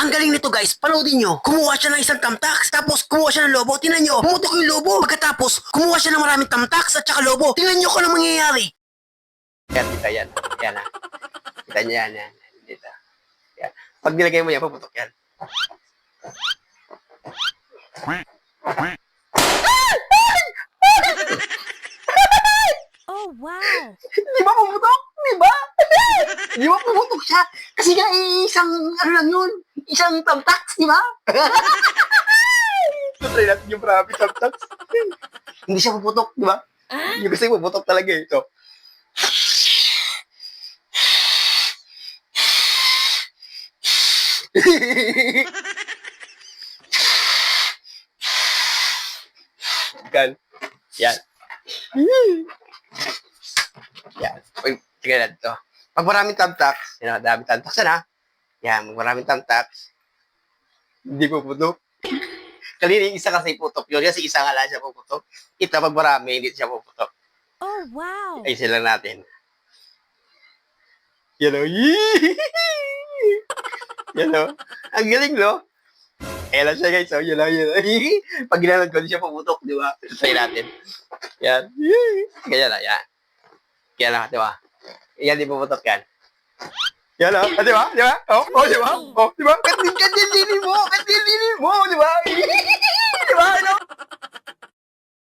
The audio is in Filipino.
Ang galing nito guys, panoodin nyo. Kumuha siya ng isang tamtax, tapos kumuha siya ng lobo. Tingnan nyo, pumutok yung lobo. Pagkatapos, kumuha siya ng maraming tamtax at saka lobo. Tingnan nyo kung ano mangyayari. Yan, kita yan. Yan ha. Kita niyo yan, yan. Dito. Yan. Pag nilagay mo yan, puputok yan. Oh, wow! Di ba pumutok? Di ba? Di ba pumutok siya? Kasi nga isang, ano lang yun, isang tamtax, di ba? Try natin yung proper tamtax. Hindi siya puputok, di ba? Yung kasi puputok talaga eh. Ito. Gan. Yan. Yan. Uy, tingnan natin to. Pag maraming tamtax, yan ang dami tamtax na. Yan, pag maraming tamtax, hindi puputok. Kanina yung isa kasi putok yun, kasi isa nga lang siya puputok. Ito, pag marami, hindi siya puputok. Oh, wow! Ayusin lang natin. Yan o. Yan o. Ang galing, no? Ayan lang siya, guys. O, yan o, yan o. Pag ginanod ko, hindi siya puputok, di ba? Try natin. Yan. Ganyan na, yan. Kaya lang, di ba? Yan, di puputok yan. Yan o. Di ba? Di ba? O, di ba? O, di ba? Katilinin mo! Katilinin mo! Di ba? Di ba? Ano?